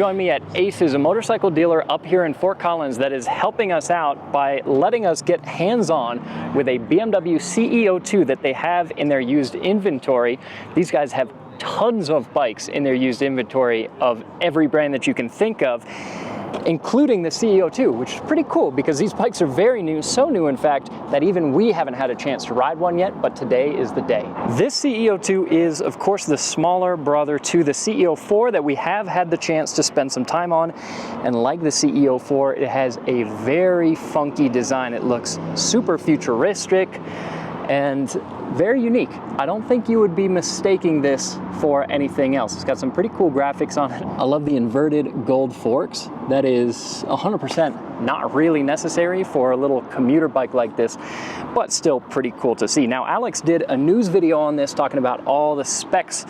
join me at Aces, a motorcycle dealer up here in Fort Collins that is helping us out by letting us get hands-on with a BMW CEO2 that they have in their used inventory. These guys have tons of bikes in their used inventory of every brand that you can think of, including the CEO2, which is pretty cool because these bikes are very new, so new in fact that even we haven't had a chance to ride one yet, but today is the day. This CEO2 is of course the smaller brother to the CEO4 that we have had the chance to spend some time on, and like the CEO4, it has a very funky design. It looks super futuristic and very unique. I don't think you would be mistaking this for anything else. It's got some pretty cool graphics on it. I love the inverted gold forks. That is 100% not really necessary for a little commuter bike like this, but still pretty cool to see. Now, Alex did a news video on this talking about all the specs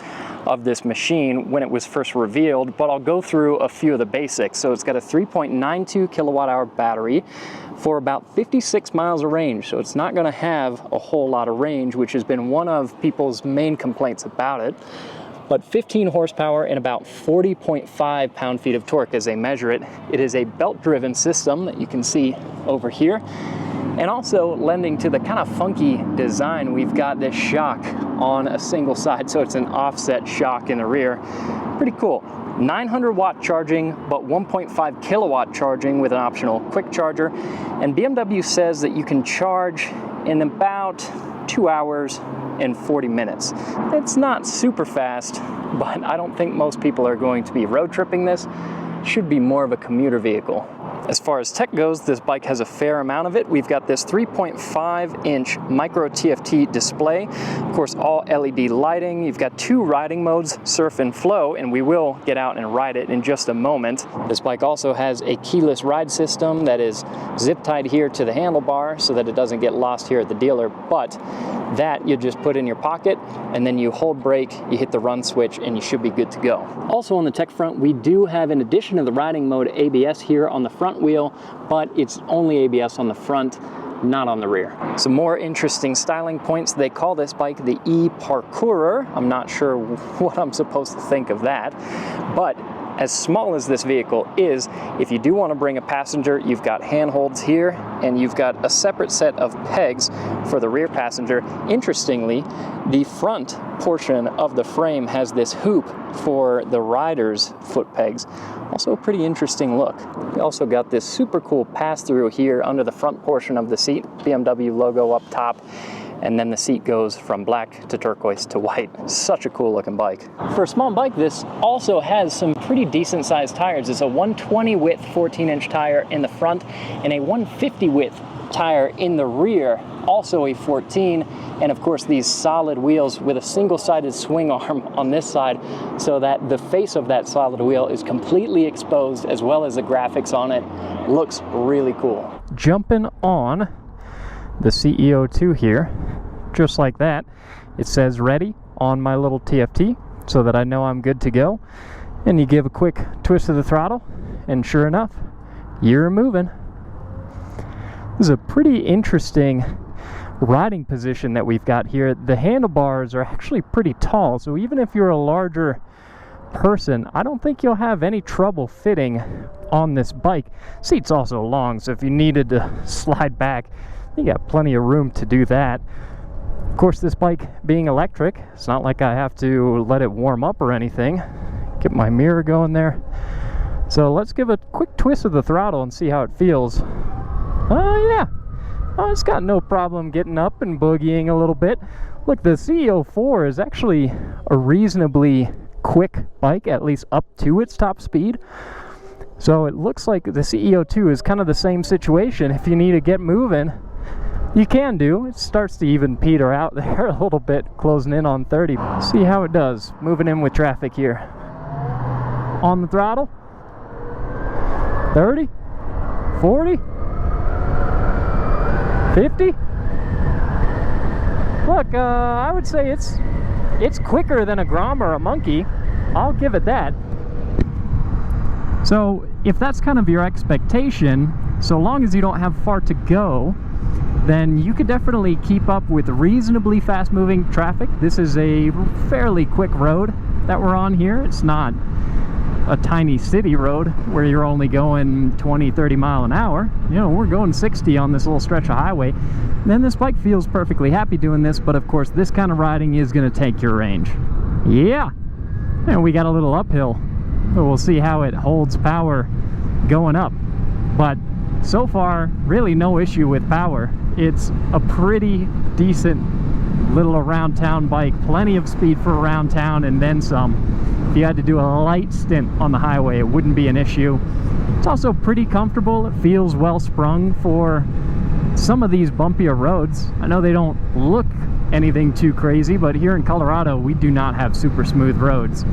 of this machine when it was first revealed, but I'll go through a few of the basics. So it's got a 3.92 kilowatt hour battery for about 56 miles of range. So it's not gonna have a whole lot of range, which has been one of people's main complaints about it. But 15 horsepower and about 40.5 pound-feet of torque as they measure it. It is a belt-driven system that you can see over here. And also lending to the kind of funky design, we've got this shock on a single side, so it's an offset shock in the rear. Pretty cool. 900 watt charging, but 1.5 kilowatt charging with an optional quick charger. And BMW says that you can charge in about 2 hours and 40 minutes. It's not super fast, but I don't think most people are going to be road tripping this. It should be more of a commuter vehicle. As far as tech goes, this bike has a fair amount of it. We've got this 3.5-inch micro TFT display, of course all LED lighting. You've got 2 riding modes, surf and flow, and we will get out and ride it in just a moment. This bike also has a keyless ride system that is zip tied here to the handlebar so that it doesn't get lost here at the dealer, but that you just put in your pocket and then you hold brake, you hit the run switch, and you should be good to go. Also on the tech front, we do have, in addition to the riding mode, ABS here on the front wheel, but it's only ABS on the front, not on the rear. Some more interesting styling points. They call this bike the E-Parkourer. I'm not sure what I'm supposed to think of that, but as small as this vehicle is, if you do want to bring a passenger, you've got handholds here, and you've got a separate set of pegs for the rear passenger. Interestingly, the front portion of the frame has this hoop for the rider's foot pegs. Also a pretty interesting look. We also got this super cool pass-through here under the front portion of the seat, BMW logo up top, and then the seat goes from black to turquoise to white. Such a cool looking bike. For a small bike, this also has some pretty decent sized tires. It's a 120 width 14-inch tire in the front and a 150 width tire in the rear, also a 14, and of course these solid wheels with a single-sided swing arm on this side so that the face of that solid wheel is completely exposed, as well as the graphics on it. Looks really cool. Jumping on the CEO2 here, just like that, it says ready on my little TFT so that I know I'm good to go, and you give a quick twist of the throttle and sure enough, you're moving. This is a pretty interesting riding position that we've got here. The handlebars are actually pretty tall, so even if you're a larger person, I don't think you'll have any trouble fitting on this bike. Seat's also long, so if you needed to slide back, you got plenty of room to do that. Of course, this bike being electric, it's not like I have to let it warm up or anything. Get my mirror going there. So let's give a quick twist of the throttle and see how it feels. Oh yeah, it's got no problem getting up and boogieing a little bit. Look, the CEO4 is actually a reasonably quick bike, at least up to its top speed. So it looks like the CEO2 is kind of the same situation. If you need to get moving, you can do. It starts to even peter out there a little bit, closing in on 30. See how it does, moving in with traffic here. On the throttle, 30, 40, 50. Look, I would say it's quicker than a Grom or a Monkey. I'll give it that. So if that's kind of your expectation, so long as you don't have far to go, then you could definitely keep up with reasonably fast moving traffic. This is a fairly quick road that we're on here. It's not a tiny city road where you're only going 20-30 mile an hour. You know, we're going 60 on this little stretch of highway. Then this bike feels perfectly happy doing this, but of course this kind of riding is going to take your range. Yeah, and we got a little uphill, so we'll see how it holds power going up. But so far, really no issue with power. It's a pretty decent little around town bike, plenty of speed for around town and then some. If you had to do a light stint on the highway, it wouldn't be an issue. It's also pretty comfortable. It feels well sprung for some of these bumpier roads. I know they don't look anything too crazy, but here in Colorado we do not have super smooth roads,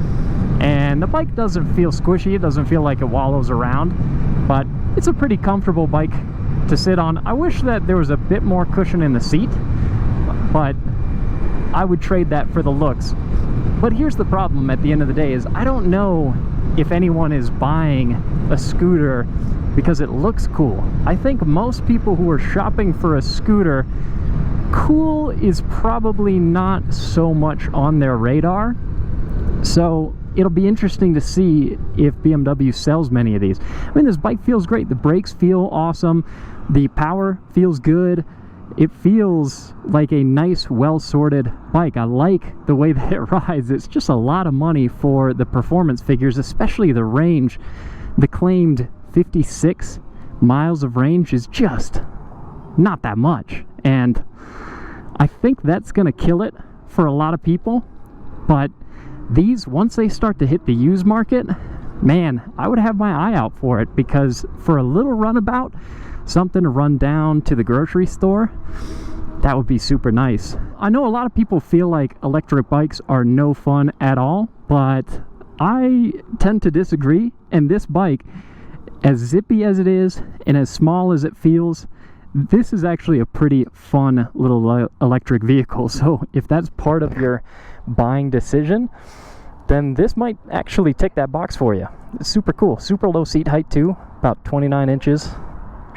and the bike doesn't feel squishy. It doesn't feel like it wallows around, but it's a pretty comfortable bike to sit on. I wish that there was a bit more cushion in the seat, but I would trade that for the looks. But here's the problem at the end of the day is I don't know if anyone is buying a scooter because it looks cool. I think most people who are shopping for a scooter, cool is probably not so much on their radar. So it'll be interesting to see if BMW sells many of these. I mean, this bike feels great. The brakes feel awesome. The power feels good. It feels like a nice, well-sorted bike. I like the way that it rides. It's just a lot of money for the performance figures, especially the range. The claimed 56 miles of range is just not that much. And I think that's going to kill it for a lot of people. But these, once they start to hit the used market, man, I would have my eye out for it, because for a little runabout, something to run down to the grocery store, that would be super nice. I know a lot of people feel like electric bikes are no fun at all, but I tend to disagree. And this bike, as zippy as it is and as small as it feels, this is actually a pretty fun little electric vehicle. So if that's part of your buying decision, then this might actually tick that box for you. It's super cool. Super low seat height too, about 29 inches.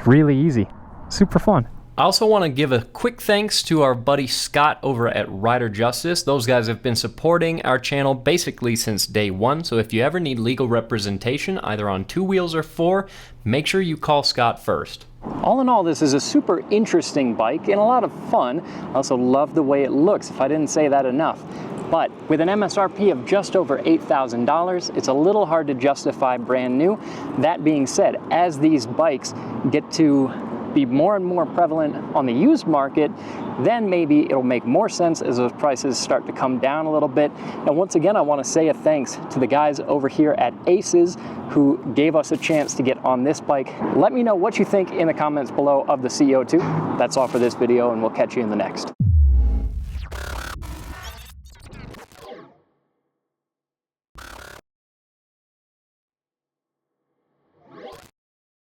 Really easy, super fun. I also want to give a quick thanks to our buddy Scott over at Rider Justice. Those guys have been supporting our channel basically since day one, so if you ever need legal representation, either on 2 wheels or 4, make sure you call Scott first. All in all, this is a super interesting bike and a lot of fun. I also love the way it looks, if I didn't say that enough. But with an MSRP of just over $8,000, it's a little hard to justify brand new. That being said, as these bikes get to be more and more prevalent on the used market, then maybe it'll make more sense as those prices start to come down a little bit. And once again, I want to say a thanks to the guys over here at Aces who gave us a chance to get on this bike. Let me know what you think in the comments below of the CO2. That's all for this video, and we'll catch you in the next.